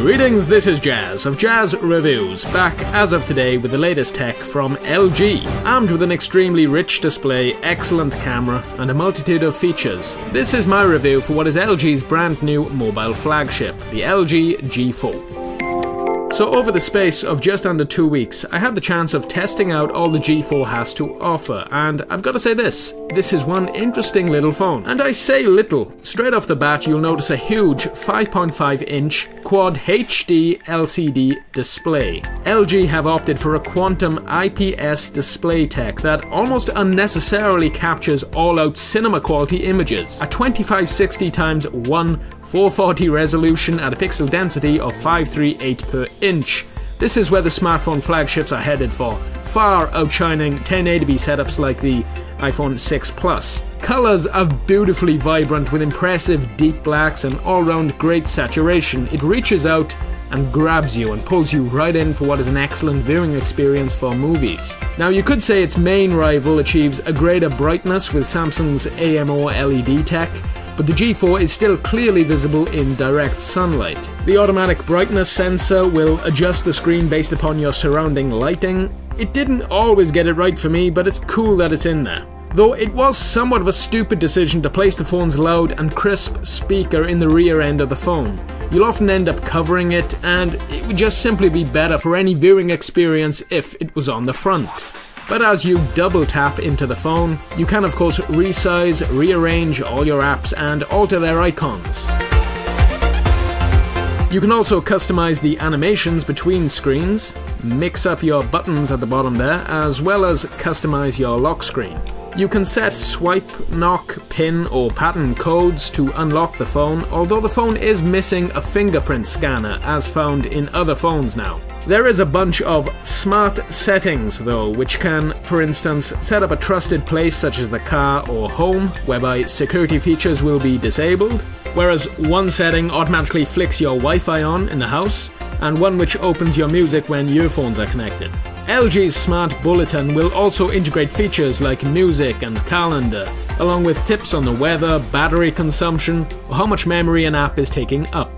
Greetings, this is Jazz of JazReviews, back as of today with the latest tech from LG, armed with an extremely rich display, excellent camera, and a multitude of features. This is my review for what is LG's brand new mobile flagship, the LG G4. So over the space of just under 2 weeks, I had the chance of testing out all the G4 has to offer, and I've got to say this is one interesting little phone. And I say little. Straight off the bat, you'll notice a huge 5.5-inch Quad HD LCD display. LG have opted for a quantum IPS display tech that almost unnecessarily captures all-out cinema quality images. A 2560x1 440 resolution at a pixel density of 538 per inch. This is where the smartphone flagships are headed for, far outshining 1080p setups like the iPhone 6 Plus. Colours are beautifully vibrant with impressive deep blacks and all-round great saturation. It reaches out and grabs you and pulls you right in for what is an excellent viewing experience for movies. Now you could say its main rival achieves a greater brightness with Samsung's AMO LED tech, but the G4 is still clearly visible in direct sunlight. The automatic brightness sensor will adjust the screen based upon your surrounding lighting. It didn't always get it right for me, but it's cool that it's in there. Though it was somewhat of a stupid decision to place the phone's loud and crisp speaker in the rear end of the phone. You'll often end up covering it, and it would just simply be better for any viewing experience if it was on the front. But as you double tap into the phone, you can of course resize, rearrange all your apps and alter their icons. You can also customize the animations between screens, mix up your buttons at the bottom there, as well as customize your lock screen. You can set swipe, knock, pin or pattern codes to unlock the phone, although the phone is missing a fingerprint scanner as found in other phones now. There is a bunch of smart settings though, which can, for instance, set up a trusted place such as the car or home, whereby security features will be disabled, whereas one setting automatically flicks your Wi-Fi on in the house, and one which opens your music when earphones are connected. LG's Smart Bulletin will also integrate features like music and calendar, along with tips on the weather, battery consumption, or how much memory an app is taking up.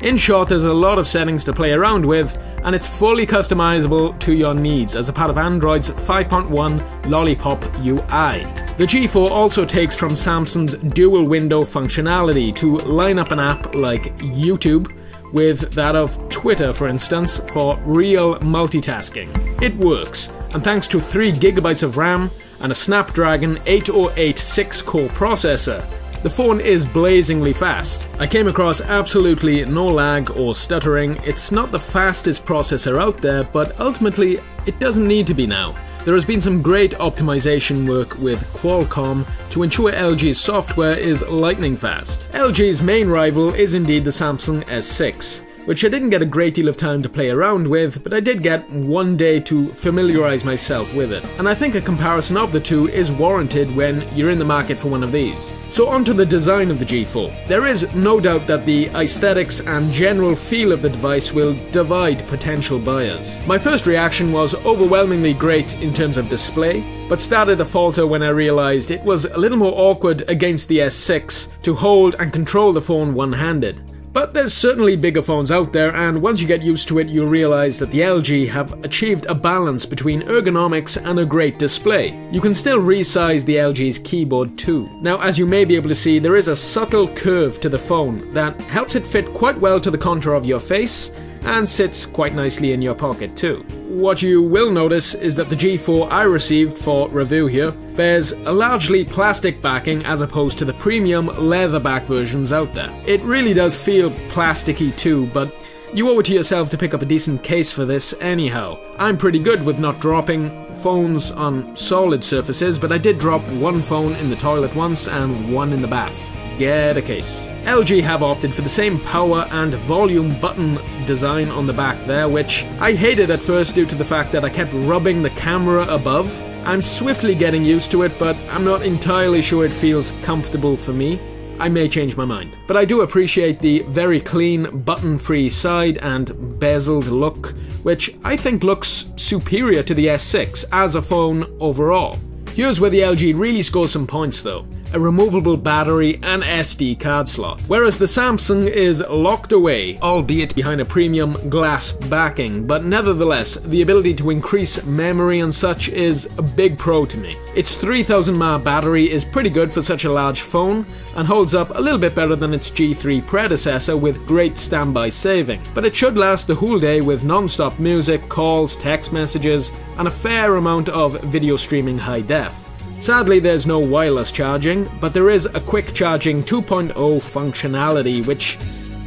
In short, there's a lot of settings to play around with, and it's fully customizable to your needs as a part of Android's 5.1 Lollipop UI. The G4 also takes from Samsung's dual window functionality to line up an app like YouTube with that of Twitter, for instance, for real multitasking. It works, and thanks to 3 GB of RAM and a Snapdragon 808 6-core processor, the phone is blazingly fast. I came across absolutely no lag or stuttering. It's not the fastest processor out there, but ultimately it doesn't need to be now. There has been some great optimization work with Qualcomm to ensure LG's software is lightning fast. LG's main rival is indeed the Samsung S6, which I didn't get a great deal of time to play around with, but I did get one day to familiarize myself with it. And I think a comparison of the two is warranted when you're in the market for one of these. So onto the design of the G4. There is no doubt that the aesthetics and general feel of the device will divide potential buyers. My first reaction was overwhelmingly great in terms of display, but started to falter when I realized it was a little more awkward against the S6 to hold and control the phone one-handed. But there's certainly bigger phones out there, and once you get used to it, you'll realize that the LG have achieved a balance between ergonomics and a great display. You can still resize the LG's keyboard too. Now, as you may be able to see, there is a subtle curve to the phone that helps it fit quite well to the contour of your face, and sits quite nicely in your pocket too. What you will notice is that the G4 I received for review here bears a largely plastic backing as opposed to the premium leather back versions out there. It really does feel plasticky too, but you owe it to yourself to pick up a decent case for this anyhow. I'm pretty good with not dropping phones on solid surfaces, but I did drop one phone in the toilet once and one in the bath. Get a case. LG have opted for the same power and volume button design on the back there, which I hated at first due to the fact that I kept rubbing the camera above. I'm swiftly getting used to it, but I'm not entirely sure it feels comfortable for me. I may change my mind. But I do appreciate the very clean, button-free side and bezeled look, which I think looks superior to the S6 as a phone overall. Here's where the LG really scores some points though. a removable battery, and SD card slot. Whereas the Samsung is locked away, albeit behind a premium glass backing, but nevertheless, the ability to increase memory and such is a big pro to me. Its 3000 mAh battery is pretty good for such a large phone, and holds up a little bit better than its G3 predecessor with great standby saving, but it should last the whole day with non-stop music, calls, text messages, and a fair amount of video streaming high def. Sadly, there's no wireless charging, but there is a quick charging 2.0 functionality which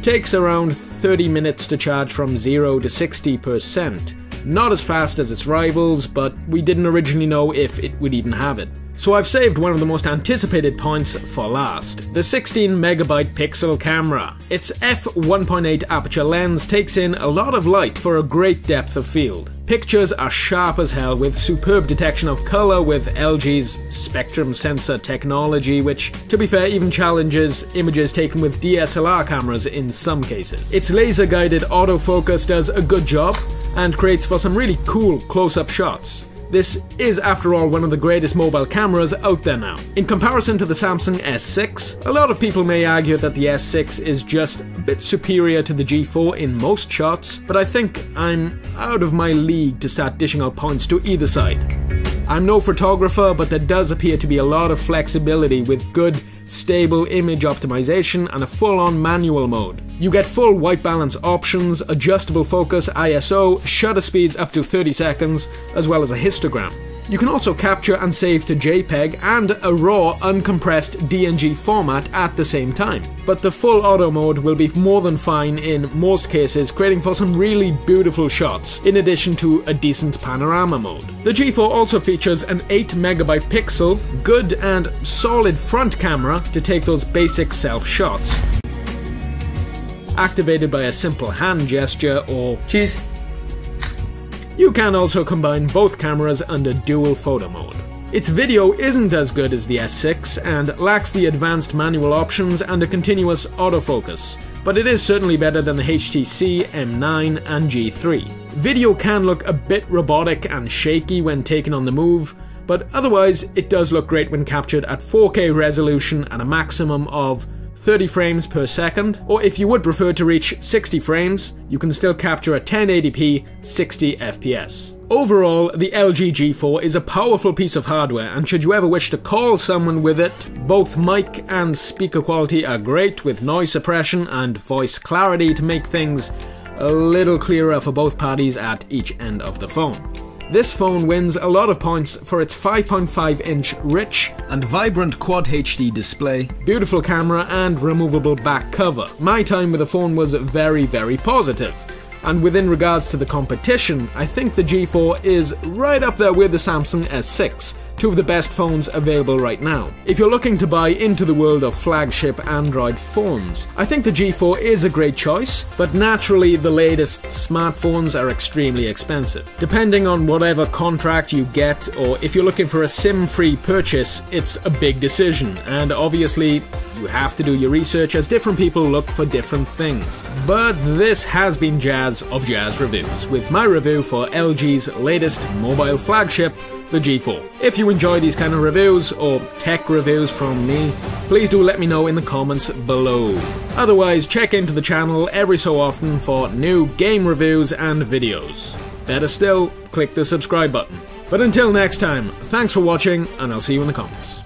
takes around 30 minutes to charge from 0 to 60%. Not as fast as its rivals, but we didn't originally know if it would even have it. So I've saved one of the most anticipated points for last, the 16 megabit pixel camera. Its f1.8 aperture lens takes in a lot of light for a great depth of field. Pictures are sharp as hell with superb detection of color with LG's spectrum sensor technology, which, to be fair, even challenges images taken with DSLR cameras in some cases. Its laser-guided autofocus does a good job and creates for some really cool close-up shots. This is, after all, one of the greatest mobile cameras out there now. In comparison to the Samsung S6, a lot of people may argue that the S6 is just a bit superior to the G4 in most shots, but I think I'm out of my league to start dishing out points to either side. I'm no photographer, but there does appear to be a lot of flexibility with good, stable image optimization and a full-on manual mode. You get full white balance options, adjustable focus, ISO, shutter speeds up to 30 seconds, as well as a histogram. You can also capture and save to JPEG and a raw, uncompressed DNG format at the same time. But the full auto mode will be more than fine in most cases, creating for some really beautiful shots, in addition to a decent panorama mode. The G4 also features an 8 megabit pixel, good and solid front camera to take those basic self shots, activated by a simple hand gesture or cheese. You can also combine both cameras under dual photo mode. Its video isn't as good as the S6 and lacks the advanced manual options and a continuous autofocus, but it is certainly better than the HTC M9 and G3. Video can look a bit robotic and shaky when taken on the move, but otherwise it does look great when captured at 4K resolution and a maximum of 30 frames per second, or if you would prefer to reach 60 frames, you can still capture at 1080p 60 FPS. Overall, the LG G4 is a powerful piece of hardware, and should you ever wish to call someone with it, both mic and speaker quality are great with noise suppression and voice clarity to make things a little clearer for both parties at each end of the phone. This phone wins a lot of points for its 5.5-inch rich and vibrant Quad HD display, beautiful camera and removable back cover. My time with the phone was very, very positive. And within regards to the competition, I think the G4 is right up there with the Samsung S6, two of the best phones available right now. If you're looking to buy into the world of flagship Android phones, I think the G4 is a great choice, but naturally the latest smartphones are extremely expensive. Depending on whatever contract you get, or if you're looking for a SIM-free purchase, it's a big decision, and obviously you have to do your research as different people look for different things. But this has been Jazz of JazReviews, with my review for LG's latest mobile flagship, the G4. If you enjoy these kind of reviews, or tech reviews from me, please do let me know in the comments below. Otherwise, check into the channel every so often for new game reviews and videos. Better still, click the subscribe button. But until next time, thanks for watching, and I'll see you in the comments.